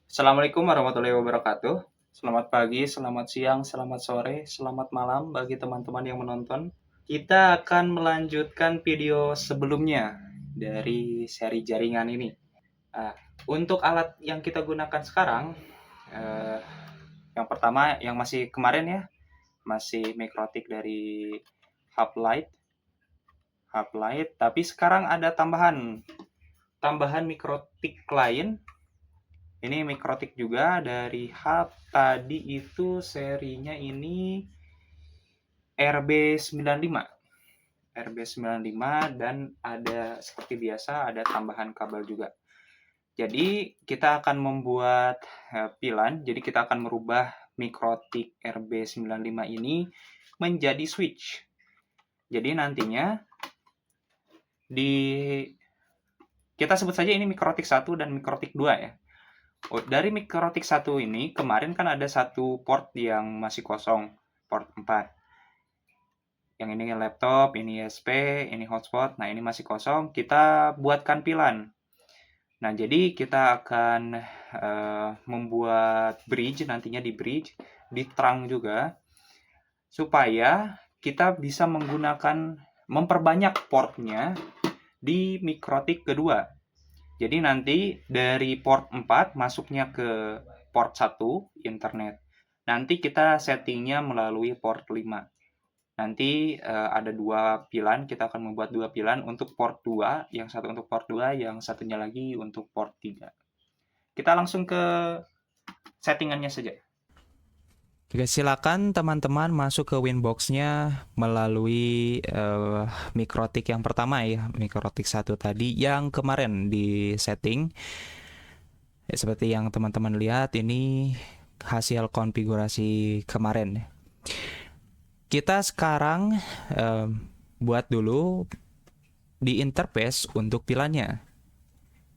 Assalamualaikum warahmatullahi wabarakatuh. Selamat pagi, selamat siang, selamat sore, selamat malam bagi teman-teman yang menonton. Kita akan melanjutkan video sebelumnya dari seri jaringan ini. Ah, untuk alat yang kita gunakan sekarang, eh, yang pertama yang masih kemarin ya, masih mikrotik dari Hublight, Hublight. Tapi sekarang ada tambahan mikrotik lain. Ini mikrotik juga dari Hub. Tadi itu serinya ini RB95. RB95 dan ada seperti biasa ada tambahan kabel juga. Jadi kita akan membuat pilan. Jadi kita akan merubah mikrotik RB95 ini menjadi switch. Jadi nantinya di kita sebut saja ini mikrotik 1 dan mikrotik 2 ya. Dari mikrotik 1 ini kemarin kan ada satu port yang masih kosong, port 4. Yang ini laptop, ini USB, ini hotspot. Nah, ini masih kosong, kita buatkan pilan. Nah, jadi kita akan membuat bridge, nantinya di bridge, di trunk juga, supaya kita bisa memperbanyak portnya di mikrotik kedua. Jadi nanti dari port 4 masuknya ke port 1 internet. Nanti kita settingnya melalui port 5. Nanti ada dua pilan, kita akan membuat dua pilan untuk port 2, yang satu untuk port 2, yang satunya lagi untuk port 3. Kita langsung ke settingannya saja. Oke, silakan teman-teman masuk ke Winbox-nya melalui mikrotik yang pertama ya, mikrotik 1 tadi yang kemarin di setting. Ya, seperti yang teman-teman lihat ini hasil konfigurasi kemarin. Kita sekarang buat dulu di interface untuk pilannya.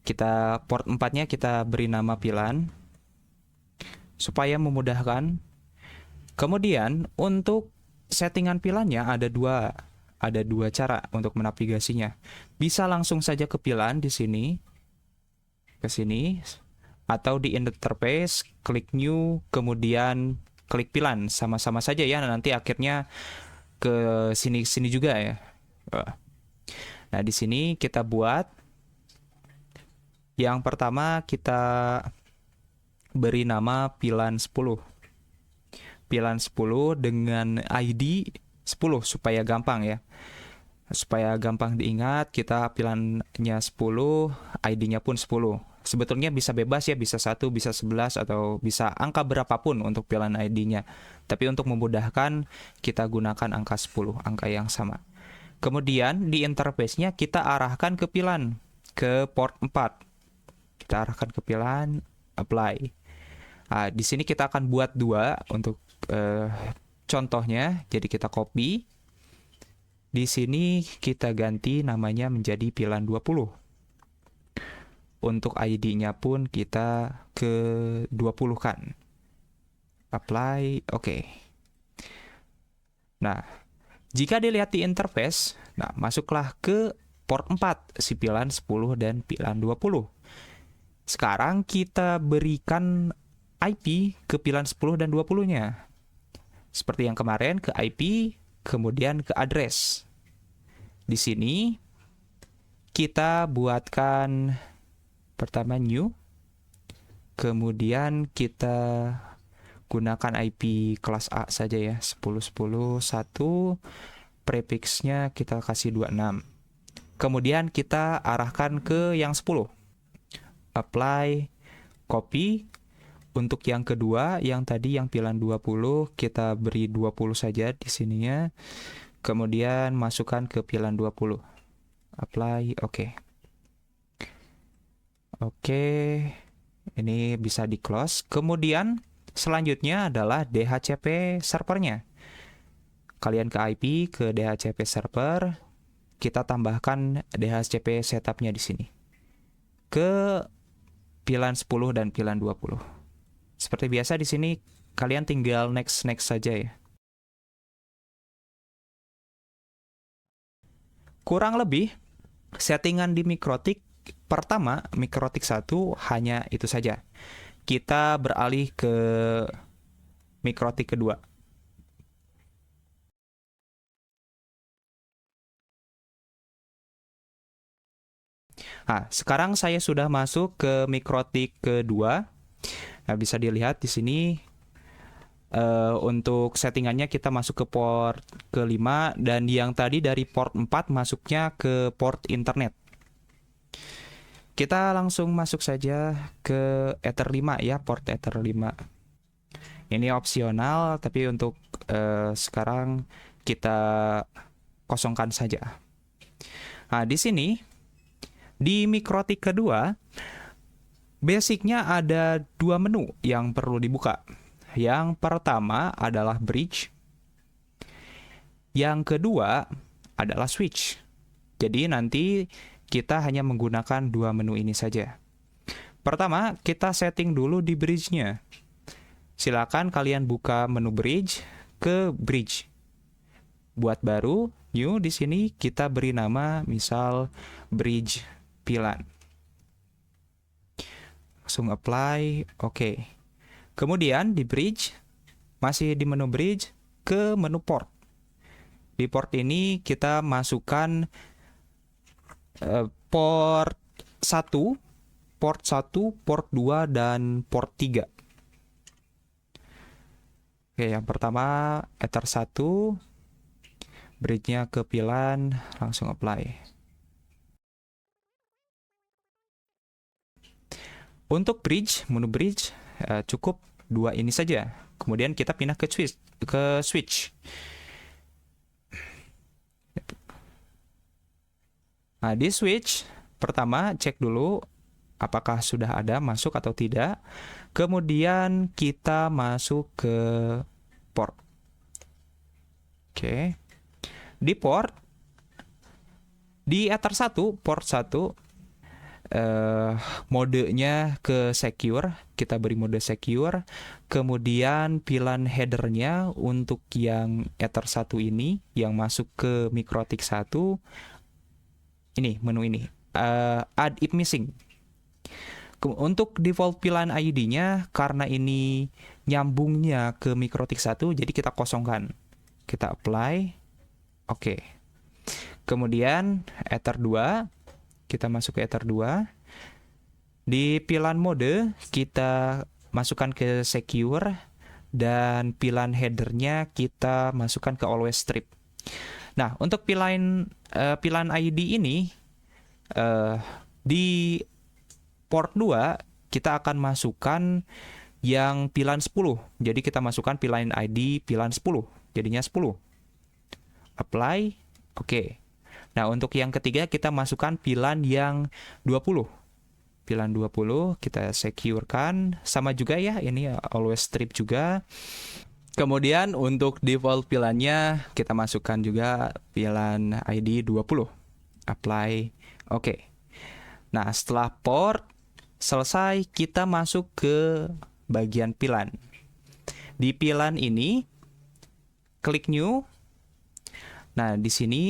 Kita port 4-nya kita beri nama pilan supaya memudahkan. Kemudian untuk settingan pilannya ada dua cara untuk menavigasinya. Bisa langsung saja ke pilan di sini, ke sini, atau di interface, klik new, kemudian klik pilan, sama-sama saja ya. Nanti akhirnya ke sini juga ya. Nah, di sini kita buat yang pertama kita beri nama pilan 10. Pilan 10 dengan ID 10 supaya gampang ya. Supaya gampang diingat, kita pilannya 10, ID-nya pun 10. Sebetulnya bisa bebas ya, bisa 1, bisa 11, atau bisa angka berapapun untuk pilan ID-nya. Tapi untuk memudahkan, kita gunakan angka 10, angka yang sama. Kemudian di interface-nya kita arahkan ke pilan, ke port 4. Kita arahkan ke pilan, apply. Nah, di sini kita akan buat dua untuk contohnya. Jadi kita copy. Di sini kita ganti namanya menjadi pilan 20. Untuk ID-nya pun kita ke 20 kan. Apply, oke. Nah, jika dilihat di interface, nah masuklah ke port 4, si pilan 10 dan pilan 20. Sekarang kita berikan IP ke pilan 10 dan 20-nya. Seperti yang kemarin, ke IP, kemudian ke address. Di sini kita buatkan pertama new, kemudian kita gunakan IP kelas A saja ya, 10.10.1, prefixnya kita kasih 26. Kemudian kita arahkan ke yang 10. Apply, copy. Untuk yang kedua, yang tadi yang pilan 20, kita beri 20 saja di sininya. Kemudian masukkan ke pilan 20. Apply, oke. Oke, ini bisa di close. Kemudian selanjutnya adalah DHCP servernya. Kalian ke IP, ke DHCP server, kita tambahkan DHCP setupnya di sini. Ke pilan 10 dan pilan 20. Seperti biasa di sini kalian tinggal next saja ya. Kurang lebih settingan di mikrotik pertama, mikrotik 1 hanya itu saja. kita beralih ke mikrotik kedua. Nah, sekarang saya sudah masuk ke mikrotik kedua. Nah, bisa dilihat di sini untuk settingannya kita masuk ke port ke-5 dan yang tadi dari port 4 masuknya ke port internet. Kita langsung masuk saja ke Ether 5 ya, port Ether 5. Ini opsional, tapi untuk sekarang kita kosongkan saja. Nah, di sini di mikrotik kedua, basicnya ada dua menu yang perlu dibuka. Yang pertama adalah bridge. Yang kedua adalah switch. Jadi nanti kita hanya menggunakan dua menu ini saja. Pertama, kita setting dulu di bridge-nya. Silakan kalian buka menu bridge ke bridge. Buat baru, new di sini kita beri nama misal bridge pilan. Langsung apply, oke. Kemudian di bridge, masih di menu bridge, ke menu port. Di port ini kita masukkan port 1, port 2, dan port 3. Oke, yang pertama Ether 1, bridge-nya ke pilan, langsung apply. Untuk bridge, menu bridge cukup dua ini saja. Kemudian kita pindah ke switch. Nah, di switch pertama cek dulu apakah sudah ada masuk atau tidak. Kemudian kita masuk ke port. Oke. Di port di Ether 1, port 1 modenya ke secure, kita beri mode secure. Kemudian pilan headernya untuk yang Ether 1 ini yang masuk ke mikrotik 1, ini menu ini add if missing. Untuk default pilan ID-nya karena ini nyambungnya ke mikrotik 1, jadi kita kosongkan. Kita apply. Oke. Kemudian Ether 2, kita masuk ke Ether 2. Di pilan mode kita masukkan ke secure dan pilan headernya kita masukkan ke always strip. Nah, untuk pilan ID ini di port 2 kita akan masukkan yang pilan 10. Jadi kita masukkan pilan ID pilan 10. Jadinya 10. Apply. Oke. Nah, untuk yang ketiga kita masukkan pilan yang 20. Pilan 20 kita securekan. Sama juga ya, ini always strip juga. Kemudian untuk default pilannya kita masukkan juga pilan ID 20. Apply. Oke. Nah, setelah port selesai, kita masuk ke bagian pilan. Di pilan ini klik new. Nah, di sini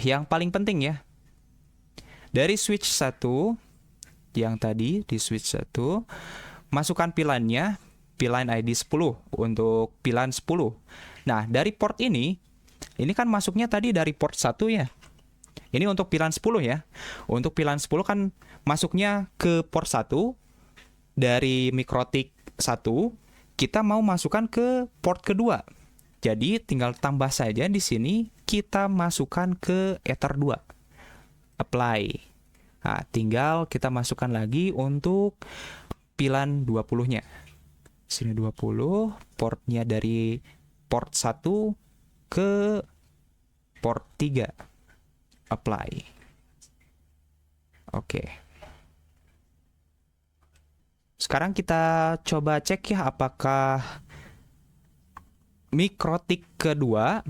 yang paling penting ya, dari switch 1 yang tadi di switch 1 masukkan pilannya, pilan ID 10 untuk pilan 10. Nah, dari port ini kan masuknya tadi dari port 1 ya. Ini untuk pilan 10 ya. Untuk pilan 10 kan masuknya ke port 1 dari mikrotik 1, kita mau masukkan ke port kedua. Jadi tinggal tambah saja di sini kita masukkan ke Ether 2. Apply. Nah, tinggal kita masukkan lagi untuk pilan 20-nya. Sini 20, portnya dari port 1 ke port 3. Apply. Oke. Sekarang kita coba cek ya apakah mikrotik kedua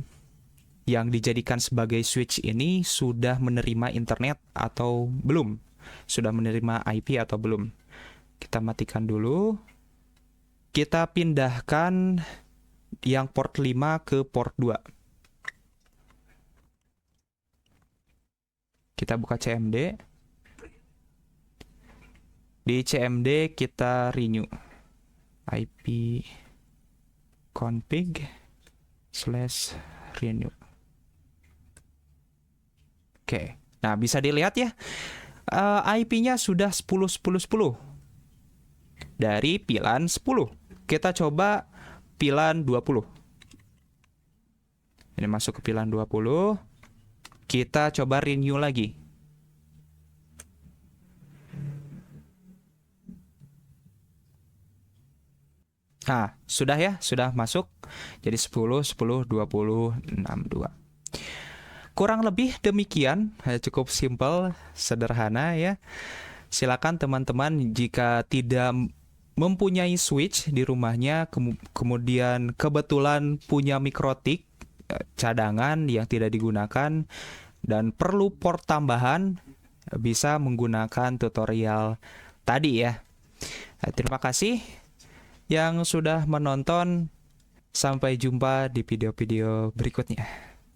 yang dijadikan sebagai switch ini sudah menerima internet atau belum. Sudah menerima IP atau belum. Kita matikan dulu. Kita pindahkan yang port 5 ke port 2. Kita buka CMD. Di CMD kita renew IP config/renew. Oke. Nah, bisa dilihat ya. IP-nya sudah 10.10.10 dari VLAN 10. Kita coba VLAN 20. Ini masuk ke VLAN 20. Kita coba renew lagi. Nah, sudah ya, sudah masuk. Jadi 10, 10, 20, 62. Kurang lebih demikian, cukup simple, sederhana ya. Silakan teman-teman jika tidak mempunyai switch di rumahnya, kemudian kebetulan punya mikrotik cadangan yang tidak digunakan dan perlu port tambahan, bisa menggunakan tutorial tadi ya. Terima kasih yang sudah menonton. Sampai jumpa di video-video berikutnya.